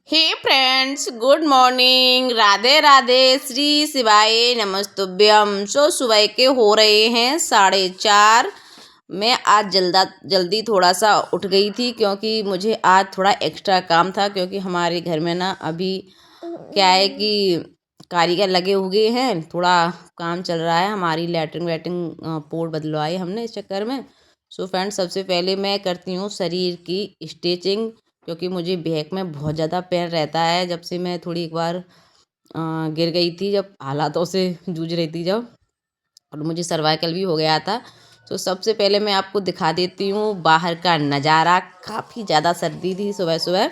हे friends, good morning. Radhe Radhe, Shri शिवाय नमस्तुभ्यम। सुबह के हो रहे हैं 4:30। मैं आज जल्दी थोड़ा सा उठ गई थी क्योंकि मुझे आज थोड़ा एक्स्ट्रा काम था, क्योंकि हमारे घर में ना अभी क्या है कि कारीगर लगे हुए हैं, थोड़ा काम चल रहा है। हमारी लैट्रिन वैट्रिन पोर्ट बदलवाई हमने इस चक्कर में। सो फ्रेंड्स, सबसे पहले मैं करती हूँ शरीर की स्ट्रेचिंग, क्योंकि मुझे बैक में बहुत ज़्यादा पेन रहता है। जब से मैं थोड़ी एक बार गिर गई थी, जब हालातों से जूझ रही थी जब, और मुझे सर्वाइकल भी हो गया था। तो सबसे पहले मैं आपको दिखा देती हूँ बाहर का नज़ारा। काफ़ी ज़्यादा सर्दी थी सुबह सुबह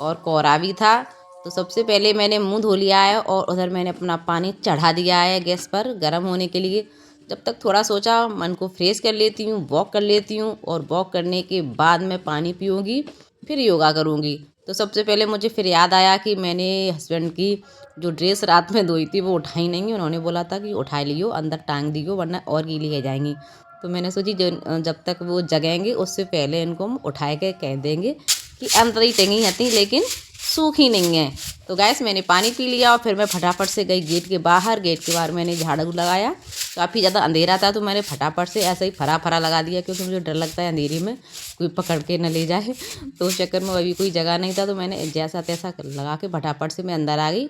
और कोहरा भी था। तो सबसे पहले मैंने मुंह धो लिया है और उधर मैंने अपना पानी चढ़ा दिया है गैस पर गर्म होने के लिए। जब तक थोड़ा सोचा मन को फ्रेश कर लेती हूँ, वॉक कर लेती हूँ, और वॉक करने के बाद मैं पानी पीऊँगी, फिर योगा करूँगी। तो सबसे पहले मुझे फिर याद आया कि मैंने हस्बैंड की जो ड्रेस रात में धोई थी वो उठाई नहीं। उन्होंने बोला था कि उठा लियो, अंदर टांग दियो, वरना और गीली हो जाएंगी। तो मैंने सोची जब तक वो जगेंगे उससे पहले इनको हम उठाए के कह देंगे कि अंदर ही टंगी हती, लेकिन सूखी नहीं है। तो गैस मैंने पानी पी लिया और फिर मैं फटाफट से गई गेट के बाहर। गेट के बाहर मैंने झाड़ू लगाया। काफ़ी ज़्यादा अंधेरा था तो मैंने फटाफट से ऐसे ही फरा फरा लगा दिया, क्योंकि मुझे डर लगता है अंधेरी में कोई पकड़ के न ले जाए। तो उस चक्कर में अभी कोई जगह नहीं था, तो मैंने जैसा तैसा लगा के फटाफट से मैं अंदर आ गई।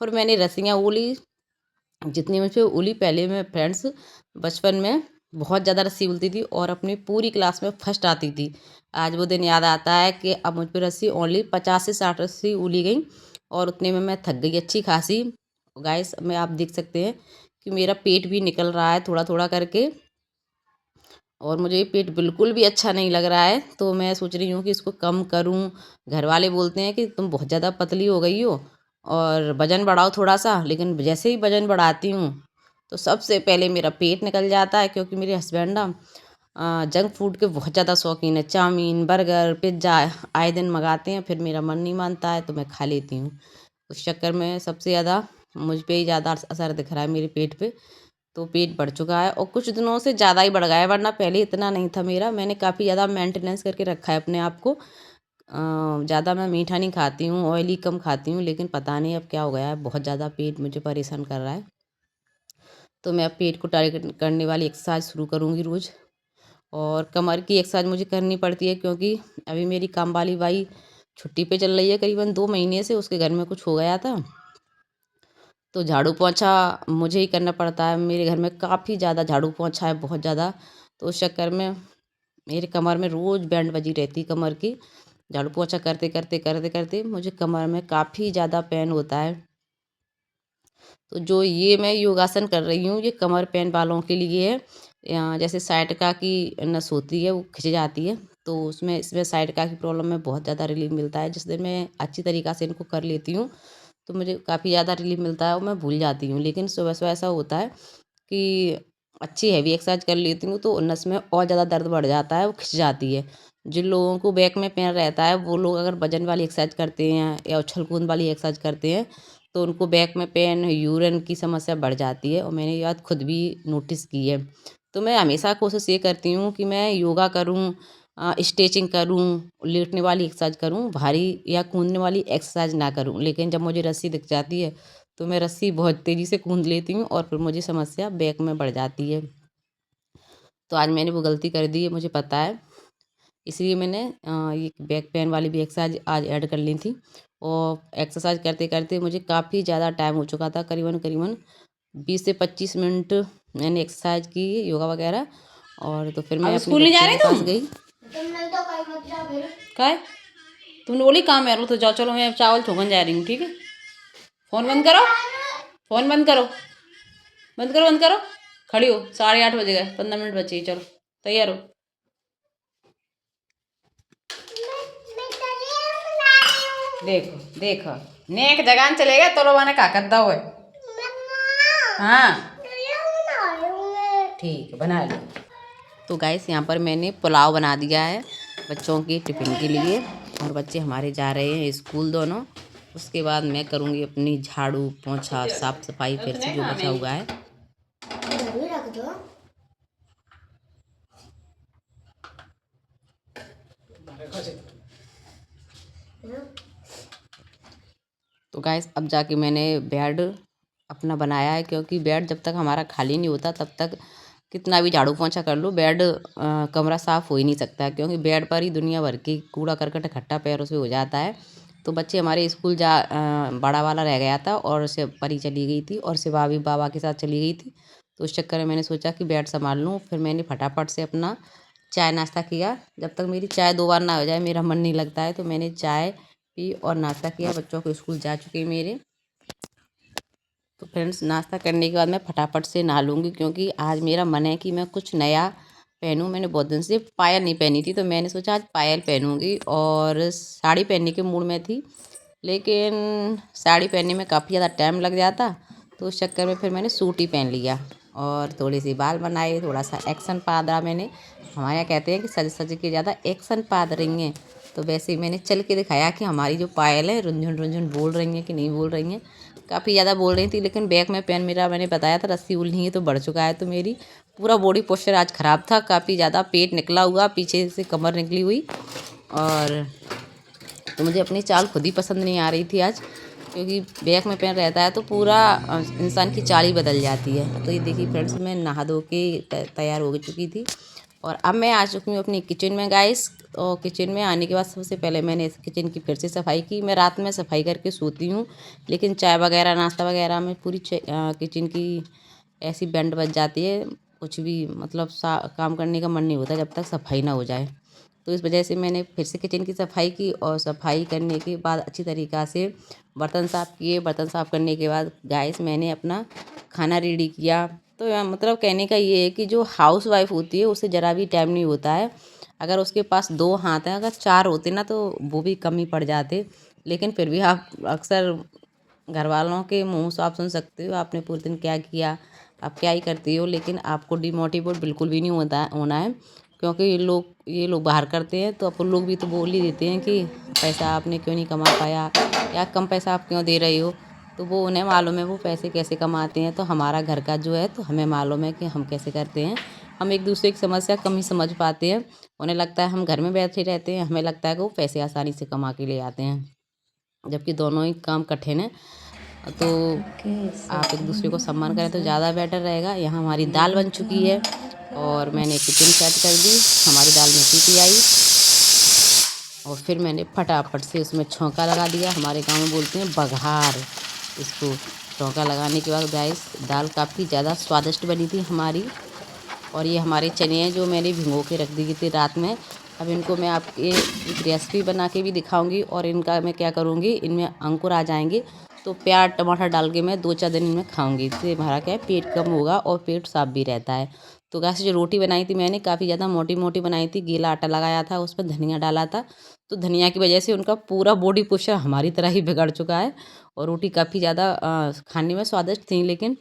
फिर मैंने रस्सियाँ उली, जितनी मुझे उली। पहले मैं फ्रेंड्स बचपन में बहुत ज़्यादा रस्सी उलती थी और अपनी पूरी क्लास में फर्स्ट आती थी। आज वो दिन याद आता है कि अब मुझ पर रस्सी ओनली 50 से 60 रस्सी उली गई, और उतने में मैं थक गई अच्छी खासी। गाइस, मैं आप देख सकते हैं कि मेरा पेट भी निकल रहा है थोड़ा थोड़ा करके, और मुझे ये पेट बिल्कुल भी अच्छा नहीं लग रहा है। तो मैं सोच रही हूँ कि इसको कम करूँ। घर वाले बोलते हैं कि तुम बहुत ज़्यादा पतली हो गई हो और वज़न बढ़ाओ थोड़ा सा, लेकिन जैसे ही वज़न बढ़ाती हूँ तो सबसे पहले मेरा पेट निकल जाता है, क्योंकि मेरे हस्बैंड ना जंक फूड के बहुत ज़्यादा शौकीन है। चाउमीन, बर्गर, पिज्ज़ा आए दिन मंगाते हैं, फिर मेरा मन नहीं मानता है तो मैं खा लेती हूँ। उस चक्कर में सबसे ज़्यादा मुझ पे ही ज़्यादा असर दिख रहा है, मेरे पेट पे। तो पेट बढ़ चुका है और कुछ दिनों से ज़्यादा ही बढ़ गया है, वरना पहले इतना नहीं था मेरा। मैंने काफ़ी ज़्यादा मेंटेनेंस करके रखा है अपने आप को। ज़्यादा मैं मीठा नहीं खाती हूँ, ऑयली कम खाती हूँ, लेकिन पता नहीं अब क्या हो गया है, बहुत ज़्यादा पेट मुझे परेशान कर रहा है। तो मैं अब पेट को टारगेट करने वाली एक्सरसाइज शुरू करूँगी रोज़। और कमर की एक्सरसाइज मुझे करनी पड़ती है, क्योंकि अभी मेरी काम वाली बाई छुट्टी पे चल रही है करीबन 2 महीने से। उसके घर में कुछ हो गया था, तो झाड़ू पोंछा मुझे ही करना पड़ता है। मेरे घर में काफ़ी ज़्यादा झाड़ू पोंछा है, बहुत ज़्यादा। तो उस चक्कर में मेरे कमर में रोज़ बैंड बजी रहती कमर की। झाड़ू पोंछा करते करते करते करते मुझे कमर में काफ़ी ज़्यादा पेन होता है। तो जो ये मैं योगासन कर रही हूँ, ये कमर पेन वालों के लिए है। जैसे साइटिका की नस होती है, वो खिंच जाती है, तो उसमें इसमें साइटिका की प्रॉब्लम में बहुत ज़्यादा रिलीफ मिलता है। जिस दिन मैं अच्छी तरीक़ा से इनको कर लेती हूँ तो मुझे काफ़ी ज़्यादा रिलीफ मिलता है और मैं भूल जाती हूँ। लेकिन सुबह सुबह ऐसा होता है कि अच्छी हैवी एक्सरसाइज कर लेती हूँ तो नस में और ज़्यादा दर्द बढ़ जाता है, वो खिंच जाती है। जिन लोगों को बैक में पेन रहता है, वो लोग अगर वजन वाली एक्सरसाइज करते हैं या उछल कूद वाली एक्सरसाइज करते हैं, तो उनको बैक में पेन, यूरिन की समस्या बढ़ जाती है, और मैंने ये बात खुद भी नोटिस की है। तो मैं हमेशा कोशिश ये करती हूँ कि मैं योगा करूँ, स्ट्रेचिंग करूँ, लेटने वाली एक्सरसाइज करूँ, भारी या कूदने वाली एक्सरसाइज ना करूँ। लेकिन जब मुझे रस्सी दिख जाती है तो मैं रस्सी बहुत तेज़ी से कूद लेती हूँ और फिर मुझे समस्या बैक में बढ़ जाती है। तो आज मैंने वो गलती कर दी है, मुझे पता है। इसलिए मैंने ये बैक पेन वाली भी एक्सरसाइज आज ऐड कर ली थी। और एक्सरसाइज करते करते मुझे काफ़ी ज़्यादा टाइम हो चुका था, करीबन करीबन 20 से 25 मिनट मैंने एक्सरसाइज की, योगा वगैरह। और तो फिर मैं अब अपने स्कूल नहीं जा बच्चे रही के तुम? पास गई। क्या है? तुमने बोली काम है, तो जाओ, चलो मैं चावल छोकन जा रही हूँ, ठीक है? फोन बंद करो, फोन बंद करो, बंद करो, बंद करो। खड़ी हो, 8:30 बजे गए, 15 मिनट बचे ही, चलो तैयार हो। देखो देखो, नेक जगह चले गए तो लोगों ने का करता हुए। हाँ ठीक है, बना लो। तो गाइस, यहाँ पर मैंने पुलाव बना दिया है बच्चों की टिफ़िन के लिए, और बच्चे हमारे जा रहे हैं स्कूल दोनों। उसके बाद मैं करूँगी अपनी झाड़ू पोंछा साफ़ सफाई फिर से जो बचा हुआ है। तो गाइस अब जाके मैंने बेड अपना बनाया है, क्योंकि बेड जब तक हमारा खाली नहीं होता तब तक कितना भी झाड़ू पोंछा कर लो बेड कमरा साफ़ हो ही नहीं सकता, क्योंकि बेड पर ही दुनिया भर की कूड़ा करकट इकट्ठा पैरों से हो जाता है। तो बच्चे हमारे स्कूल बड़ा वाला रह गया था और से परी चली गई थी और शिवा भी बाबा के साथ चली गई थी। तो उस चक्कर में मैंने सोचा कि बेड संभाल लूँ। फिर मैंने फटाफट से अपना चाय नाश्ता किया। जब तक मेरी चाय 2 बार ना हो जाए मेरा मन नहीं लगता है। तो मैंने चाय पी और नाश्ता किया। बच्चों को स्कूल जा चुके मेरे। तो फ्रेंड्स नाश्ता करने के बाद मैं फटाफट से नहा लूँगी, क्योंकि आज मेरा मन है कि मैं कुछ नया पहनूँ। मैंने बहुत दिन से पायल नहीं पहनी थी, तो मैंने सोचा आज पायल पहनूँगी। और साड़ी पहनने के मूड में थी, लेकिन साड़ी पहनने में काफ़ी ज़्यादा टाइम लग जाता। तो उस चक्कर में फिर मैंने सूट ही पहन लिया और थोड़ी सी बाल बनाए, थोड़ा सा एक्शन पादरा मैंने। हमारे यहाँ कहते हैं कि सज सज के ज़्यादा एक्शन पाद रही हैं। तो वैसे ही मैंने चल के दिखाया कि हमारी जो पायल है रुंझुन रुंझुन बोल रही हैं कि नहीं बोल रही हैं। काफ़ी ज़्यादा बोल रही थी, लेकिन बैक में पेन मेरा मैंने बताया था रस्सी उल्नी है तो बढ़ चुका है। तो मेरी पूरा बॉडी पोस्चर आज ख़राब था, काफ़ी ज़्यादा पेट निकला हुआ, पीछे से कमर निकली हुई। और तो मुझे अपनी चाल खुद ही पसंद नहीं आ रही थी आज, क्योंकि बैक में पेन रहता है तो पूरा इंसान की चाल ही बदल जाती है। तो ये देखिए फ्रेंड्स मैं नहा धो के तैयार हो चुकी थी और अब मैं आ चुकी हूँ अपनी किचन में गाइस। और किचन में आने के बाद सबसे पहले मैंने इस किचन की फिर से सफाई की। मैं रात में सफाई करके सोती हूँ, लेकिन चाय वगैरह नाश्ता वगैरह में पूरी किचन की ऐसी बैंड बज जाती है, कुछ भी मतलब काम करने का मन नहीं होता जब तक सफाई ना हो जाए। तो इस वजह से मैंने फिर से किचन की सफाई की और सफाई करने के बाद अच्छी तरीक़ा से बर्तन साफ़ किए। बर्तन साफ़ करने के बाद गाइस मैंने अपना खाना रेडी किया। तो मतलब कहने का ये है कि जो हाउस वाइफ होती है उसे ज़रा भी टाइम नहीं होता है। अगर उसके पास 2 हाथ हैं, अगर 4 होते ना तो वो भी कम ही पड़ जाते। लेकिन फिर भी आप अक्सर घर वालों के मुँह से आप सुन सकते हो आपने पूरे दिन क्या किया, आप क्या ही करती हो। लेकिन आपको डिमोटिवेट बिल्कुल भी नहीं होना है, क्योंकि ये लोग बाहर करते हैं तो अपन लोग भी तो बोल ही देते हैं कि पैसा आपने क्यों नहीं कमा पाया या कम पैसा आप क्यों दे रही हो। तो वो उन्हें मालूम है वो पैसे कैसे कमाते हैं। तो हमारा घर का जो है तो हमें मालूम है कि हम कैसे करते हैं। हम एक दूसरे की समस्या कम ही समझ पाते हैं। उन्हें लगता है हम घर में बैठे रहते हैं, हमें लगता है कि वो पैसे आसानी से कमा के ले आते हैं, जबकि दोनों ही काम कठिन है। तो आप एक दूसरे को सम्मान करें तो ज़्यादा बेटर रहेगा। यहाँ हमारी दाल बन चुकी है और मैंने किचन सेट कर दी। हमारी दाल में सीटी आई और फिर मैंने फटाफट से उसमें छौंका लगा दिया। हमारे गांव में बोलते हैं बघार इसको। छौंका लगाने के बाद गाइस दाल काफ़ी ज़्यादा स्वादिष्ट बनी थी हमारी। और ये हमारे चने हैं जो मैंने भिगो के रख दी थी रात में। अब इनको मैं आपके एक रेसिपी बना के भी दिखाऊंगी और इनका मैं क्या करूँगी, इनमें अंकुर आ जाएंगे तो प्याज टमाटर डाल के मैं 2-4 दिन इनमें खाऊंगी। इससे हमारा क्या है पेट कम होगा और पेट साफ भी रहता है। तो गाइस जो रोटी बनाई थी मैंने काफ़ी ज़्यादा मोटी मोटी बनाई थी। गीला आटा लगाया था, उस पर धनिया डाला था। तो धनिया की वजह से उनका पूरा बॉडी पोस्चर हमारी तरह ही बिगड़ चुका है। और रोटी काफ़ी ज़्यादा खाने में स्वादिष्ट थी, लेकिन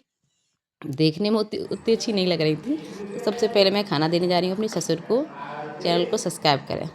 देखने में उतनी अच्छी नहीं लग रही थी। तो सबसे पहले मैं खाना देने जा रही हूँ अपनी ससुर को। चैनल को सब्सक्राइब करें।